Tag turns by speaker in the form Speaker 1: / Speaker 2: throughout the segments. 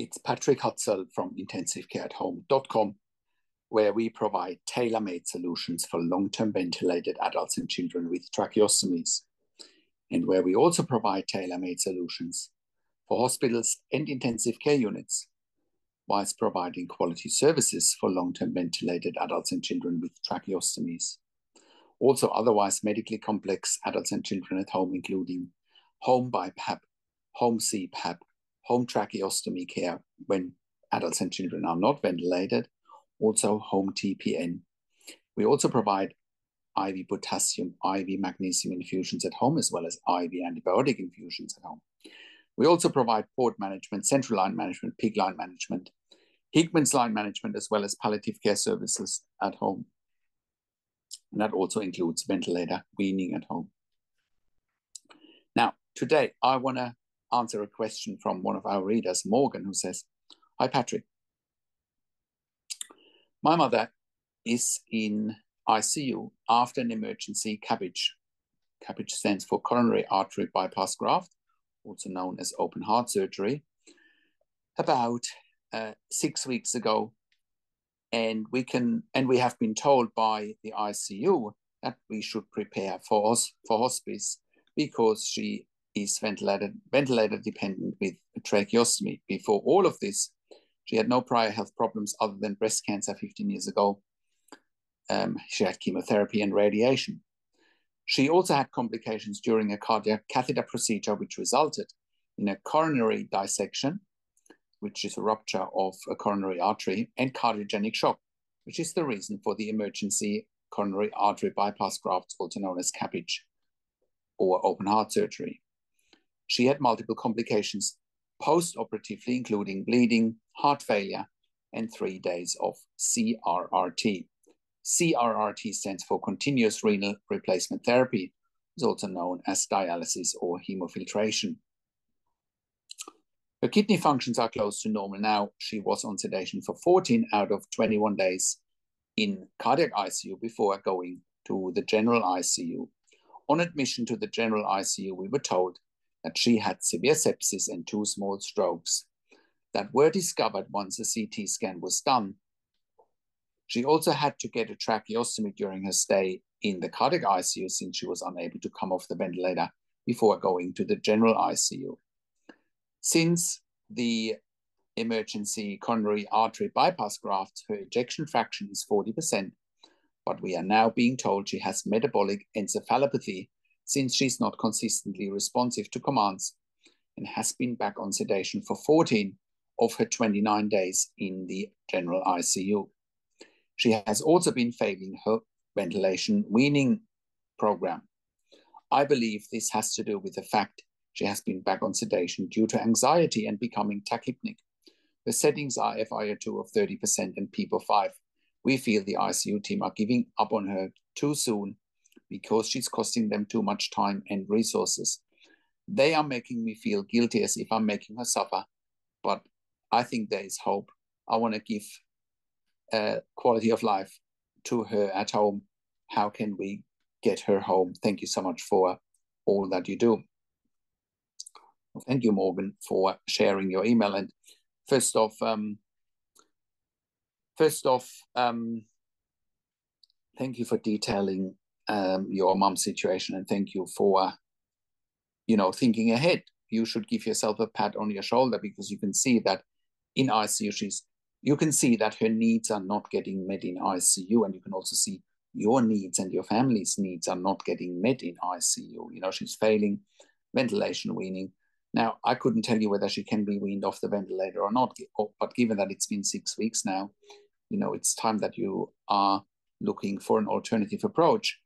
Speaker 1: It's Patrick Hutzel from intensivecareathome.com, where we provide tailor-made solutions for long-term ventilated adults and children with tracheostomies, and where we also provide tailor-made solutions for hospitals and intensive care units, whilst providing quality services for long-term ventilated adults and children with tracheostomies. Also otherwise medically complex adults and children at home, including home BiPAP, home CPAP, home tracheostomy care when adults and children are not ventilated, also home TPN. We also provide IV potassium, IV magnesium infusions at home, as well as IV antibiotic infusions at home. We also provide port management, central line management, PICC line management, Hickman's line management, as well as palliative care services at home. And that also includes ventilator weaning at home. Now, today I want to answer a question from one of our readers, Morgan, who says, "Hi, Patrick. My mother is in ICU after an emergency CABG. CABG stands for coronary artery bypass graft, also known as open heart surgery, about 6 weeks ago. And we have been told by the ICU that we should prepare for hospice because she is ventilator dependent with a tracheostomy. Before all of this, she had no prior health problems other than breast cancer 15 years ago. She had chemotherapy and radiation. She also had complications during a cardiac catheter procedure, which resulted in a coronary dissection, which is a rupture of a coronary artery, and cardiogenic shock, which is the reason for the emergency coronary artery bypass grafts, also known as CABG or open heart surgery. She had multiple complications post-operatively, including bleeding, heart failure, and 3 days of CRRT. CRRT stands for continuous renal replacement therapy. It's also known as dialysis or hemofiltration. Her kidney functions are close to normal now. She was on sedation for 14 out of 21 days in cardiac ICU before going to the general ICU. On admission to the general ICU, we were told that she had severe sepsis and 2 small strokes that were discovered once a CT scan was done. She also had to get a tracheostomy during her stay in the cardiac ICU since she was unable to come off the ventilator before going to the general ICU. Since the emergency coronary artery bypass graft, her ejection fraction is 40%, but we are now being told she has metabolic encephalopathy since she's not consistently responsive to commands and has been back on sedation for 14 of her 29 days in the general ICU. She has also been failing her ventilation weaning program. I believe this has to do with the fact she has been back on sedation due to anxiety and becoming tachypnic. The settings are FiO2 of 30% and PEEP of 5. We feel the ICU team are giving up on her too soon because she's costing them too much time and resources. They are making me feel guilty as if I'm making her suffer, but I think there is hope. I want to give quality of life to her at home. How can we get her home? Thank you so much for all that you do." Thank you, Morgan, for sharing your email. And first off, thank you for detailing your mom's situation, and thank you for, thinking ahead. You should give yourself a pat on your shoulder because you can see that in ICU, you can see that her needs are not getting met in ICU, and you can also see your needs and your family's needs are not getting met in ICU. She's failing ventilation weaning. Now, I couldn't tell you whether she can be weaned off the ventilator or not, but given that it's been 6 weeks now, it's time that you are looking for an alternative approach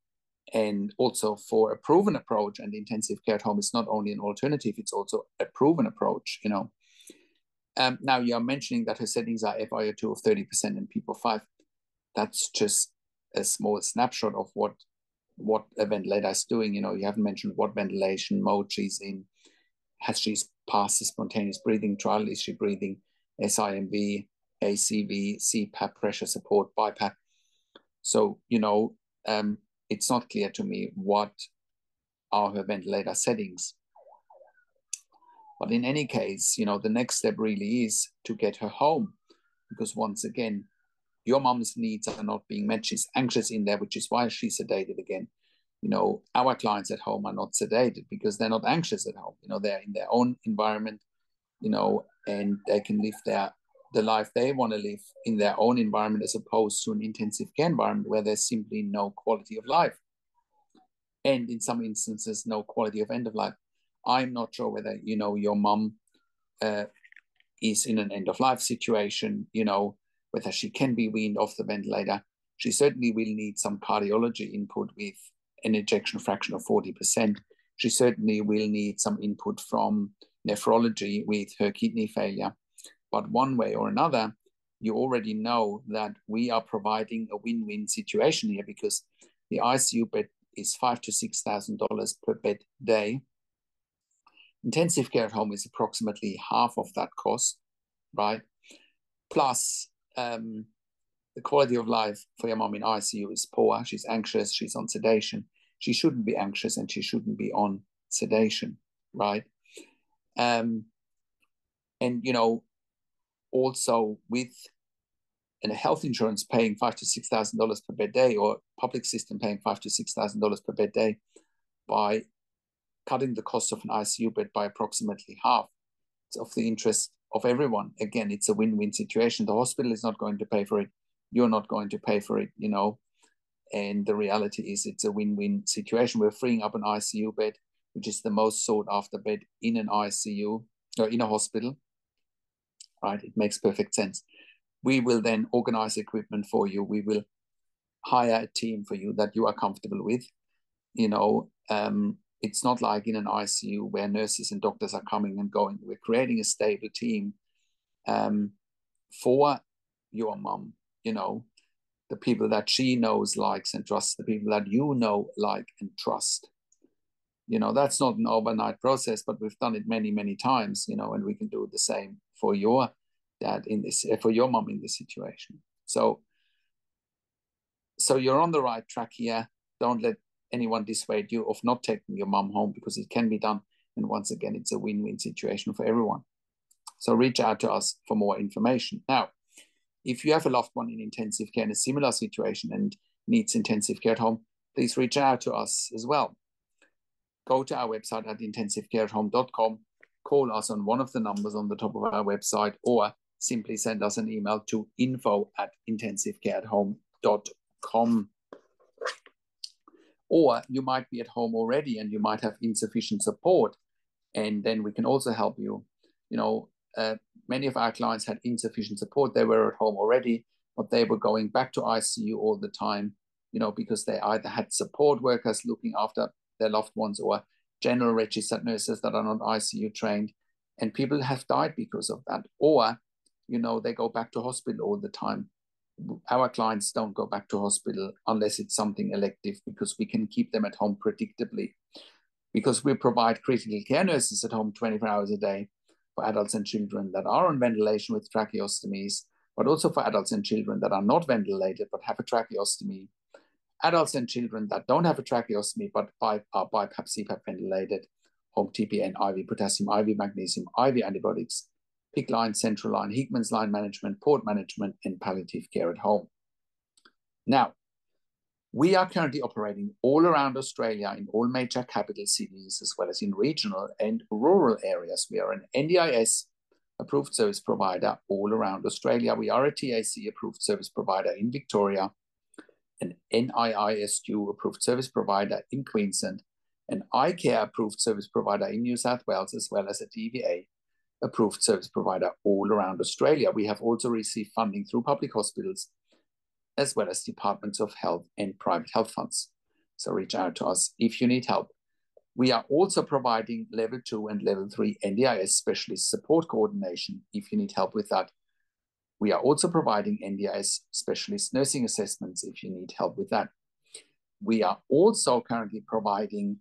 Speaker 1: and also for a proven approach. And intensive care at home is not only an alternative, it's also a proven approach, Now, you're mentioning that her settings are FiO2 of 30% and PEEP of 5. That's just a small snapshot of what a ventilator is doing. You haven't mentioned what ventilation mode she's in. Has she passed the spontaneous breathing trial? Is she breathing SIMV, ACV, CPAP, pressure support, BiPAP? So, it's not clear to me what are her ventilator settings. But in any case, you know, the next step really is to get her home, because once again, your mom's needs are not being met. She's anxious in there, which is why she's sedated again. You know, our clients at home are not sedated because they're not anxious at home. You know, they're in their own environment, you know, and they can live the life they want to live in their own environment, as opposed to an intensive care environment where there's simply no quality of life. And in some instances, no quality of end of life. I'm not sure whether, you know, your mom is in an end of life situation, you know, whether she can be weaned off the ventilator. She certainly will need some cardiology input with an ejection fraction of 40%. She certainly will need some input from nephrology with her kidney failure. But one way or another, you already know that we are providing a win-win situation here, because the ICU bed is $5,000 to $6,000 per bed day. Intensive care at home is approximately half of that cost, right? Plus, the quality of life for your mom in ICU is poor. She's anxious, she's on sedation. She shouldn't be anxious and she shouldn't be on sedation, right? And, you know, also with a health insurance paying $5,000 to $6,000 per bed day, or public system paying $5,000 to $6,000 per bed day, by cutting the cost of an ICU bed by approximately half, it's of the interest of everyone. Again, it's a win-win situation. The hospital is not going to pay for it. You're not going to pay for it, you know. And the reality is it's a win-win situation. We're freeing up an ICU bed, which is the most sought after bed in an ICU or in a hospital, right? It makes perfect sense. We will then organize equipment for you. We will hire a team for you that you are comfortable with. You know, it's not like in an ICU where nurses and doctors are coming and going. We're creating a stable team for your mom, you know, the people that she knows, likes, and trusts, the people that you know, like, and trust. You know, that's not an overnight process, but we've done it many, many times, you know, and we can do the same for your dad in this, for your mom in this situation. So you're on the right track here. Don't let anyone dissuade you of not taking your mom home, because it can be done. And once again, it's a win-win situation for everyone. So reach out to us for more information. Now, if you have a loved one in intensive care in a similar situation and needs intensive care at home, please reach out to us as well. Go to our website at intensivecareathome.com, call us on one of the numbers on the top of our website, or simply send us an email to info@intensivecareathome.com. Or you might be at home already and you might have insufficient support, and then we can also help you. You know, many of our clients had insufficient support. They were at home already, but they were going back to ICU all the time, you know, because they either had support workers looking after their loved ones, or general registered nurses that are not ICU trained. And people have died because of that. Or, you know, they go back to hospital all the time. Our clients don't go back to hospital unless it's something elective, because we can keep them at home predictably. Because we provide critical care nurses at home 24 hours a day for adults and children that are on ventilation with tracheostomies, but also for adults and children that are not ventilated but have a tracheostomy, adults and children that don't have a tracheostomy but are BiPAP, CPAP ventilated, home TPN, IV potassium, IV magnesium, IV antibiotics, PICC line, central line, Hickman's line management, port management, and palliative care at home. Now, we are currently operating all around Australia in all major capital cities, as well as in regional and rural areas. We are an NDIS approved service provider all around Australia. We are a TAC approved service provider in Victoria, an NIISU approved service provider in Queensland, an iCare approved service provider in New South Wales, as well as a DVA approved service provider all around Australia. We have also received funding through public hospitals, as well as departments of health and private health funds. So reach out to us if you need help. We are also providing level 2 and level 3 NDIS specialist support coordination if you need help with that. We are also providing NDIS specialist nursing assessments if you need help with that. We are also currently providing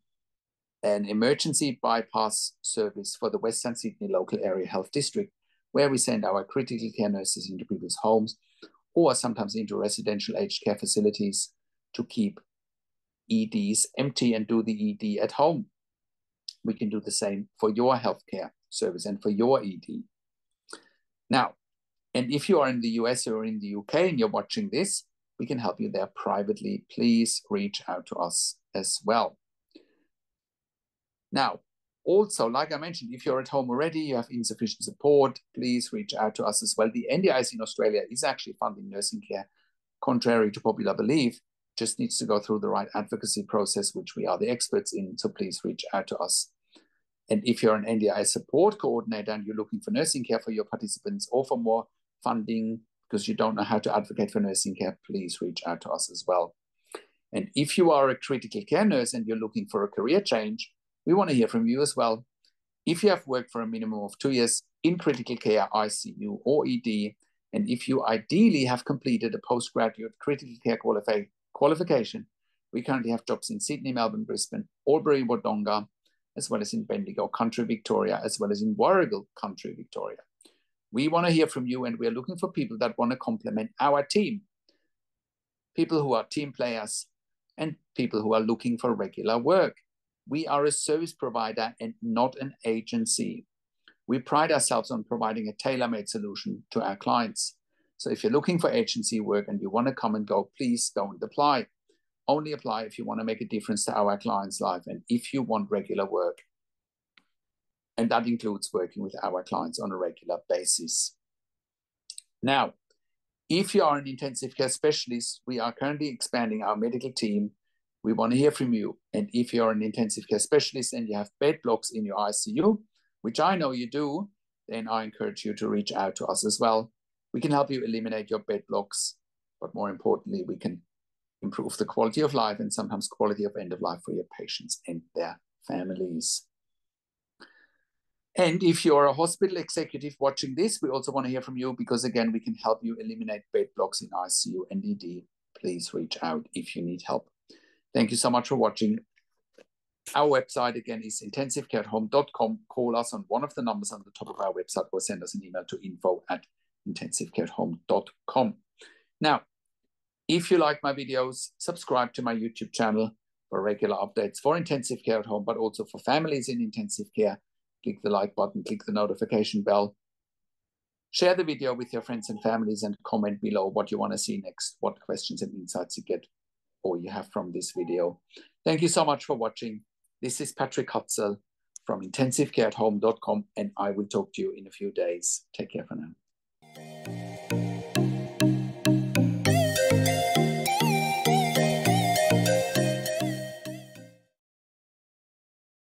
Speaker 1: an emergency bypass service for the Western Sydney local area health district, where we send our critical care nurses into people's homes, or sometimes into residential aged care facilities, to keep EDs empty and do the ED at home. We can do the same for your healthcare service and for your ED. Now, and if you are in the US or in the UK and you're watching this, we can help you there privately. Please reach out to us as well. Now, also, like I mentioned, if you're at home already, you have insufficient support, please reach out to us as well. The NDIS in Australia is actually funding nursing care, contrary to popular belief, just needs to go through the right advocacy process, which we are the experts in, so please reach out to us. And if you're an NDIS support coordinator and you're looking for nursing care for your participants or for more funding because you don't know how to advocate for nursing care, please reach out to us as well. And if you are a critical care nurse and you're looking for a career change, we want to hear from you as well. If you have worked for a minimum of 2 years in critical care, ICU or ED, and if you ideally have completed a postgraduate critical care qualification, we currently have jobs in Sydney, Melbourne, Brisbane, Albury, Wodonga, as well as in Bendigo, Country Victoria, as well as in Warragul, Country Victoria. We want to hear from you, and we're looking for people that want to complement our team. People who are team players and people who are looking for regular work. We are a service provider and not an agency. We pride ourselves on providing a tailor-made solution to our clients. So if you're looking for agency work and you want to come and go, please don't apply. Only apply if you want to make a difference to our clients' life and if you want regular work. And that includes working with our clients on a regular basis. Now, if you are an intensive care specialist, we are currently expanding our medical team. We want to hear from you. And if you're an intensive care specialist and you have bed blocks in your ICU, which I know you do, then I encourage you to reach out to us as well. We can help you eliminate your bed blocks, but more importantly, we can improve the quality of life and sometimes quality of end of life for your patients and their families. And if you're a hospital executive watching this, we also want to hear from you because, again, we can help you eliminate bed blocks in ICU and ED. Please reach out if you need help. Thank you so much for watching. Our website, again, is intensivecareathome.com. Call us on one of the numbers on the top of our website or send us an email to info@intensivecareathome.com. Now, if you like my videos, subscribe to my YouTube channel for regular updates for intensive care at home, but also for families in intensive care. Click the like button, click the notification bell. Share the video with your friends and families and comment below what you want to see next, what questions and insights you get or you have from this video. Thank you so much for watching. This is Patrick Hutzel from intensivecareathome.com, and I will talk to you in a few days. Take care for now.